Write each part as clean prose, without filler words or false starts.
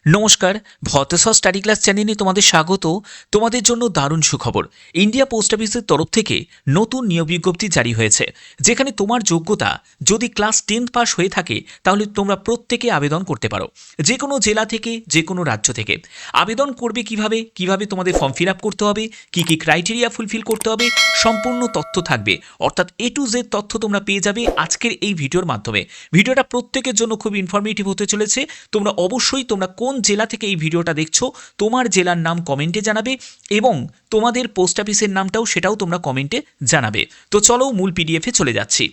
নমস্কার, ভতেশ্বর study class চ্যানেলে তোমাদের স্বাগত। তোমাদের জন্য দারুণ সুখবর। ইন্ডিয়া পোস্ট অফিসের তরফ থেকে নতুন নিয়োগ বিজ্ঞপ্তি জারি হয়েছে, যেখানে তোমার যোগ্যতা যদি ক্লাস 10 পাস হয়ে থাকে তাহলে তোমরা প্রত্যেকে আবেদন করতে পারো, যে কোনো জেলা থেকে, যে কোনো রাজ্য থেকে। আবেদন করবে কিভাবে তোমাদের ফর্ম ফিল আপ করতে হবে, কি ক্রাইটেরিয়া ফুলফিল করতে হবে, সম্পূর্ণ তথ্য থাকবে। অর্থাৎ A to Z তথ্য তোমরা পেয়ে যাবে আজকের এই ভিডিওর মাধ্যমে। ভিডিওটা প্রত্যেকের জন্য খুব ইনফরমেটিভ হতে চলেছে। তোমরা অবশ্যই তোমরা কোন জেলা থেকে এই ভিডিওটা দেখছো তোমার জেলার নাম কমেন্টে জানাবে, এবং তোমাদের পোস্ট অফিসের নামটাও সেটাও তোমরা কমেন্টে জানাবে। তো চলো মূল পিডিএফে চলে যাচ্ছি।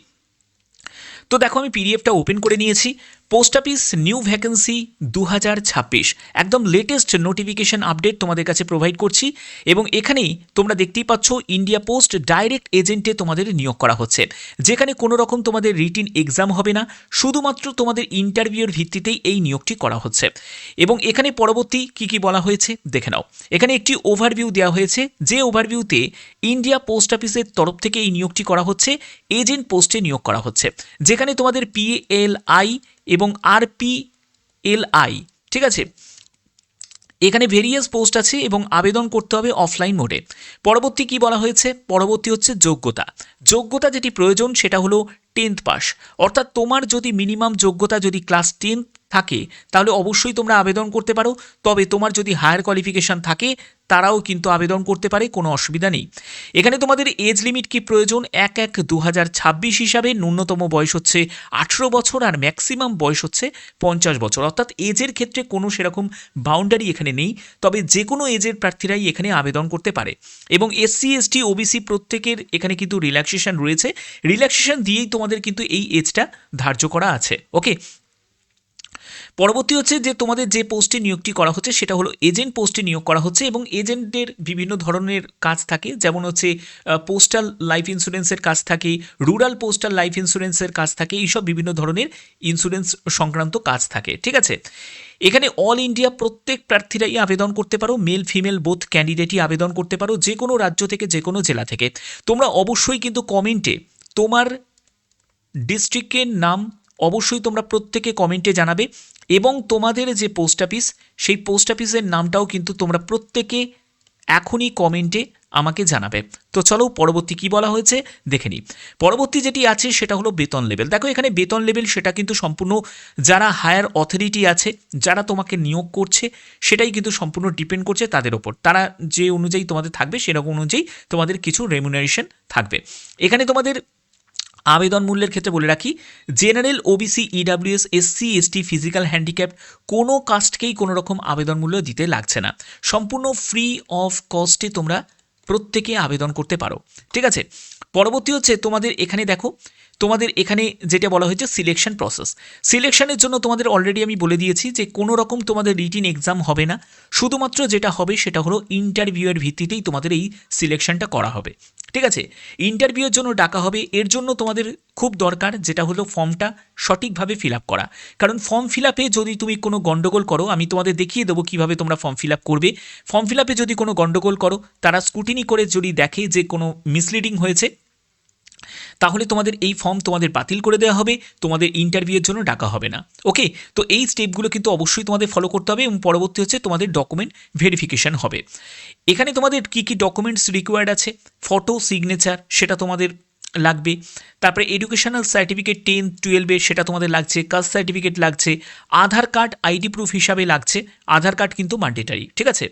তো দেখো, আমি পিডিএফটা ওপেন করে নিয়েছি। পোস্ট অফিস নিউ ভ্যাকেন্সি 2026, একদম লেটেস্ট নোটিফিকেশন আপডেট তোমাদের কাছে প্রোভাইড করছি। এবং এখানেই তোমরা দেখতেই পাচ্ছ ইন্ডিয়া পোস্ট ডাইরেক্ট এজেন্টে তোমাদের নিয়োগ করা হচ্ছে, যেখানে কোনো রকম তোমাদের রিটিন এক্সাম হবে না, শুধুমাত্র তোমাদের ইন্টারভিউর ভিত্তিতেই এই নিয়োগটি করা হচ্ছে। এবং এখানে পরবর্তী কি বলা হয়েছে দেখে নাও। এখানে একটি ওভারভিউ দেওয়া হয়েছে, যে ওভারভিউতে ইন্ডিয়া পোস্ট অফিসের তরফ থেকে এই নিয়োগটি করা হচ্ছে, এজেন্ট পোস্টে নিয়োগ করা হচ্ছে, যেখানে তোমাদের PLI এবং RPLI, ঠিক আছে, এখানে ভেরিয়াস পোস্ট আছে এবং আবেদন করতে হবে অফলাইন মোডে। পরবর্তী কি বলা হয়েছে, পরবর্তী হচ্ছে যোগ্যতা যেটি প্রয়োজন সেটা হলো 10th পাস। অর্থাৎ তোমার যদি মিনিমাম যোগ্যতা যদি ক্লাস 10 থাকে তাহলে অবশ্যই তোমরা আবেদন করতে পারো। তবে তোমার যদি হায়ার কোয়ালিফিকেশান থাকে তারাও কিন্তু আবেদন করতে পারে, কোনো অসুবিধা নেই। এখানে তোমাদের এজ লিমিট কি প্রয়োজন, 1/1/2026 হিসাবে ন্যূনতম বয়স হচ্ছে 18 বছর আর ম্যাক্সিমাম বয়স হচ্ছে 50 বছর। অর্থাৎ এজের ক্ষেত্রে কোনো সেরকম বাউন্ডারি এখানে নেই, তবে যে কোনো এজের প্রার্থীরাই এখানে আবেদন করতে পারে। এবং SC ST OBC প্রত্যেকের এখানে কিন্তু রিল্যাক্সেশন রয়েছে, রিল্যাক্সেশন দিয়েই তোমাদের কিন্তু এই এজটা ধার্য করা আছে। ওকে, পরবর্তী হচ্ছে যে তোমাদের যে পোস্টে নিয়োগটি করা হচ্ছে সেটা হলো এজেন্ট পোস্টে নিয়োগ করা হচ্ছে। এবং এজেন্টের বিভিন্ন ধরনের কাজ থাকে, যেমন হচ্ছে পোস্টাল লাইফ ইন্স্যুরেন্সের কাজ থাকে, রুরাল পোস্টাল লাইফ ইন্স্যুরেন্সের কাজ থাকে, এইসব বিভিন্ন ধরনের ইন্স্যুরেন্স সংক্রান্ত কাজ থাকে, ঠিক আছে। এখানে অল ইন্ডিয়া প্রত্যেক প্রার্থীরাই আবেদন করতে পারো, মেল ফিমেল বোথ ক্যান্ডিডেটই আবেদন করতে পারো, যে কোনো রাজ্য থেকে, যে কোনো জেলা থেকে। তোমরা অবশ্যই কিন্তু কমেন্টে তোমার ডিস্ট্রিক্টের নাম অবশ্যই তোমরা প্রত্যেকে কমেন্টে জানাবে, এবং তোমাদের যে পোস্ট অফিস সেই পোস্ট অফিসের নামটাও কিন্তু তোমরা প্রত্যেকে এখনই কমেন্টে আমাকে জানাবে। তো চলো পরবর্তী কি বলা হয়েছে দেখে নিই। পরবর্তী যেটি আছে সেটা হলো বেতন লেভেল। দেখো, এখানে বেতন লেভেল সেটা কিন্তু সম্পূর্ণ যারা হায়ার অথরিটি আছে, যারা তোমাকে নিয়োগ করছে, সেটাই কিন্তু সম্পূর্ণ ডিপেন্ড করছে তাদের ওপর। তারা যে অনুযায়ী তোমাদের থাকবে সেরকম অনুযায়ী তোমাদের কিছু রেমুনারেশন থাকবে। এখানে তোমাদের আবেদন মূল্যের ক্ষেত্রে বলে রাখি, general, OBC, EWS, SC ST, physical handicap কোনো কাস্টকেই কোনো রকম আবেদন মূল্য দিতে লাগছে না, সম্পূর্ণ ফ্রি অফ কস্টে তোমরা প্রত্যেকে আবেদন করতে পারো, ঠিক আছে। পরবর্তী হচ্ছে তোমাদের এখানে দেখো, তোমাদের এখানে যেটা বলা হয়েছে সিলেকশন প্রসেস। সিলেকশনের জন্য তোমাদের অলরেডি আমি বলে দিয়েছি যে কোনো রকম তোমাদের রিটিন এক্সাম হবে না, শুধুমাত্র যেটা হবে সেটা হলো ইন্টারভিউয়ের ভিত্তিতেই তোমাদের এই সিলেকশনটা করা হবে, ঠিক আছে। ইন্টারভিউয়ের জন্য ডাকা হবে, এর জন্য তোমাদের খুব দরকার যেটা হলো ফর্মটা সঠিকভাবে ফিল আপ করা। কারণ ফর্ম ফিল আপে যদি তুমি কোনো গন্ডগোল করো, আমি তোমাদের দেখিয়ে দেবো কীভাবে তোমরা ফর্ম ফিল আপ করবে। ফর্ম ফিল আপে যদি কোনো গন্ডগোল করো, তারা স্ক্রুটিনি করে যদি দেখে যে কোনো মিসলিডিং হয়েছে, তাহলে তোমাদের এই ফর্ম তোমাদের বাতিল করে দেওয়া হবে, তোমাদের ইন্টারভিউয়ের জন্য ডাকা হবে না। ওকে, তো এই স্টেপগুলো কিন্তু অবশ্যই তোমাদের ফলো করতে হবে। এবং পরবর্তী হচ্ছে তোমাদের ডকুমেন্ট ভেরিফিকেশান হবে। এখানে তোমাদের কী ডকুমেন্টস রিকোয়ার্ড আছে, ফটো, সিগনেচার সেটা তোমাদের লাগবে। তারপরে এডুকেশনাল সার্টিফিকেট 10 12 সেটা তোমাদের লাগছে, কাস্ট সার্টিফিকেট লাগছে, আধার কার্ড আইডি প্রুফ হিসাবে লাগছে, আধার কার্ড কিন্তু ম্যান্ডেটরি, ঠিক আছে।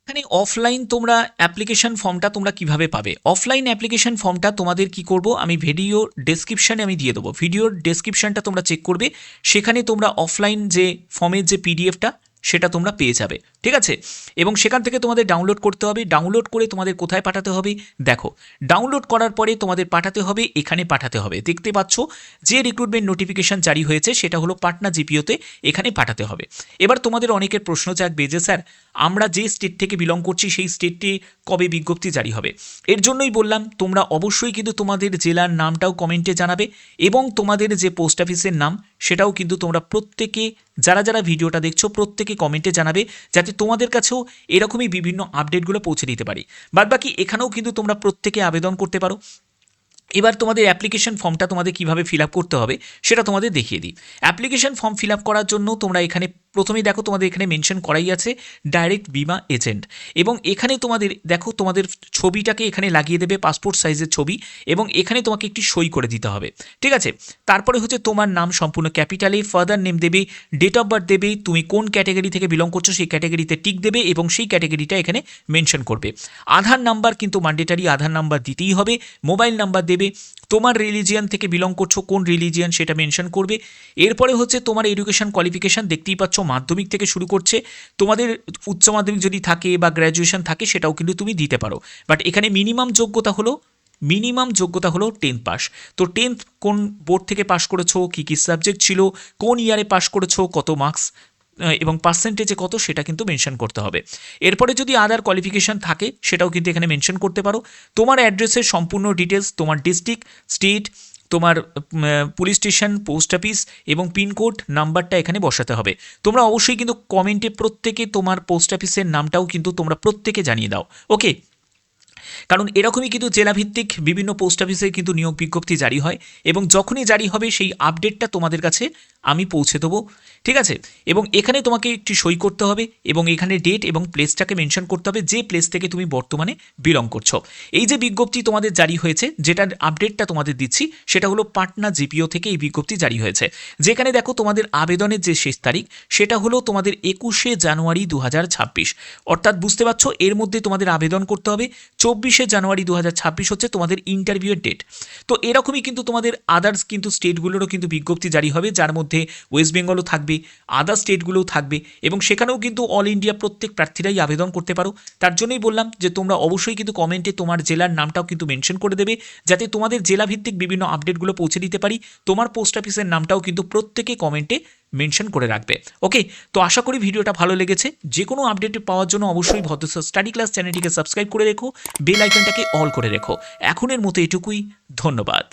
এখানে অফলাইন তোমরা অ্যাপ্লিকেশন ফর্মটা তোমরা কিভাবে পাবে, অফলাইন অ্যাপ্লিকেশন ফর্মটা তোমাদের কি করব, আমি ভিডিও ডেসক্রিপশানে আমি দিয়ে দেবো, ভিডিওর ডেসক্রিপশানটা তোমরা চেক করবে, সেখানে তোমরা অফলাইন যে ফর্মের যে PDFটা সেটা তোমরা পেয়ে যাবে, ঠিক আছে। এবং সেখান থেকে তোমাদের ডাউনলোড করতে হবে, ডাউনলোড করে তোমাদের কোথায় পাঠাতে হবে দেখো, ডাউনলোড করার পরে তোমাদের পাঠাতে হবে, এখানে পাঠাতে হবে, দেখতে পাচ্ছ যে রিক্রুটমেন্ট নোটিফিকেশান জারি হয়েছে সেটা হলো পাটনা GPOতে, এখানে পাঠাতে হবে। এবার তোমাদের অনেকের প্রশ্ন জাগবে যে স্যার আমরা যে স্টেট থেকে বিলং করছি সেই স্টেটে কবে বিজ্ঞপ্তি জারি হবে। এর জন্যই বললাম তোমরা অবশ্যই কিন্তু তোমাদের জেলার নামটাও কমেন্টে জানাবে, এবং তোমাদের যে পোস্ট অফিসের নাম সেটাও কিন্তু তোমরা প্রত্যেকে যারা যারা ভিডিওটা দেখছো প্রত্যেকে কমেন্টে জানাবে, যাতে তোমাদের কাছেও এরকমই বিভিন্ন আপডেটগুলো পৌঁছে দিতে পারি। বাদবাকি এখানেও কিন্তু তোমরা প্রত্যেকে আবেদন করতে পারো। এবার তোমাদের অ্যাপ্লিকেশন ফর্মটা তোমাদের কিভাবে ফিল আপ করতে হবে সেটা তোমাদের দেখিয়ে দিই। অ্যাপ্লিকেশন ফর্ম ফিল আপ করার জন্য তোমরা এখানে প্রথমেই দেখো তোমাদের এখানে মেনশন করাই আছে ডাইরেক্ট বিমা এজেন্ট, এবং এখানে তোমাদের দেখো তোমাদের ছবিটাকে এখানে লাগিয়ে দেবে, পাসপোর্ট সাইজের ছবি, এবং এখানে তোমাকে একটি সই করে দিতে হবে, ঠিক আছে। তারপরে হচ্ছে তোমার নাম সম্পূর্ণ ক্যাপিটালে, ফাদার নেম দেবে, ডেট অফ বার্থ দেবে, তুমি কোন ক্যাটাগরি থেকে বিলং করছো সেই ক্যাটাগরিতে টিক দেবে এবং সেই ক্যাটাগরিটা এখানে মেনশন করবে। আধার নাম্বার কিন্তু ম্যান্ডেটারি, আধার নাম্বার দিতেই হবে। মোবাইল নাম্বার দেবে, তোমার রিলিজিয়ান থেকে বিলং করছো কোন রিলিজিয়ান সেটা মেনশন করবে। এরপরে হচ্ছে তোমার এডুকেশন কোয়ালিফিকেশান, দেখতেই পাচ্ছ মাধ্যমিক থেকে শুরু করছে, তোমাদের উচ্চ মাধ্যমিক যদি থাকে বা গ্র্যাজুয়েশন থাকে সেটাও কিন্তু তুমি দিতে পারো, বাট এখানে মিনিমাম যোগ্যতা হলো 10th পাস। তো 10th কোন বোর্ড থেকে পাস করেছো, কী কী সাবজেক্ট ছিল, কোন ইয়ারে পাস করেছো, কত মার্কস এবং পার্সেন্টেজে কত সেটা কিন্তু মেনশন করতে হবে। এরপরে যদি আদার কোয়ালিফিকেশান থাকে সেটাও কিন্তু এখানে মেনশন করতে পারো। তোমার অ্যাড্রেসের সম্পূর্ণ ডিটেলস, তোমার ডিস্ট্রিক্ট, স্টেট, তোমার পুলিশ স্টেশন, পোস্ট অফিস এবং পিনকোড নাম্বারটা এখানে বসাতে হবে। তোমরা অবশ্যই কিন্তু কমেন্টে প্রত্যেকে তোমার পোস্ট অফিসের নামটাও কিন্তু তোমরা প্রত্যেকে জানিয়ে দাও, ওকে। কারণ এরকমই কিন্তু জেলাভিত্তিক বিভিন্ন পোস্ট অফিসে কিন্তু নিয়োগ বিজ্ঞপ্তি জারি হয়, এবং যখনই জারি হবে সেই আপডেটটা তোমাদের কাছে আমি পৌঁছে দেবো, ঠিক আছে। এবং এখানে তোমাকে একটি সই করতে হবে এবং এখানে ডেট এবং প্লেসটাকে মেনশন করতে হবে, যে প্লেস থেকে তুমি বর্তমানে বিলং করছো। এই যে বিজ্ঞপ্তি তোমাদের জারি হয়েছে, যেটার আপডেটটা তোমাদের দিচ্ছি, সেটা হলো পাটনা জিপিও থেকে এই বিজ্ঞপ্তি জারি হয়েছে, যেখানে দেখো তোমাদের আবেদনের যে শেষ তারিখ সেটা হলো তোমাদের 21শে জানুয়ারি 2026, অর্থাৎ বুঝতে পারছো এর মধ্যে তোমাদের আবেদন করতে হবে। 24শে জানুয়ারি 2026 হচ্ছে তোমাদের ইন্টারভিউয়ের ডেট। তো এরকমই কিন্তু তোমাদের আদার্স কিন্তু স্টেটগুলোরও কিন্তু বিজ্ঞপ্তি জারি হবে, যার মধ্যে ওয়েস্ট বেঙ্গলও থাকবে, আদার স্টেটগুলোও থাকবে, এবং সেখানেও কিন্তু অল ইন্ডিয়া প্রত্যেক প্রার্থীরাই আবেদন করতে পারো। তার জন্যই বললাম যে তোমরা অবশ্যই কিন্তু কমেন্টে তোমার জেলার নামটাও কিন্তু মেনশন করে দেবে, যাতে তোমাদের জেলাভিত্তিক বিভিন্ন আপডেটগুলো পৌঁছে দিতে পারি। তোমার পোস্ট অফিসের নামটাও কিন্তু প্রত্যেকে কমেন্টে মেনশন করে রাখবে, ওকে। তো আশা করি ভিডিওটা ভালো লেগেছে। যে কোনো আপডেট পাওয়ার জন্য অবশ্যই ভদ্রস্যার স্টাডি ক্লাস চ্যানেলটিকে সাবস্ক্রাইব করে রেখো, বেল আইকনটাকে অল করে রেখো। এখনের মতো এটুকুই, ধন্যবাদ।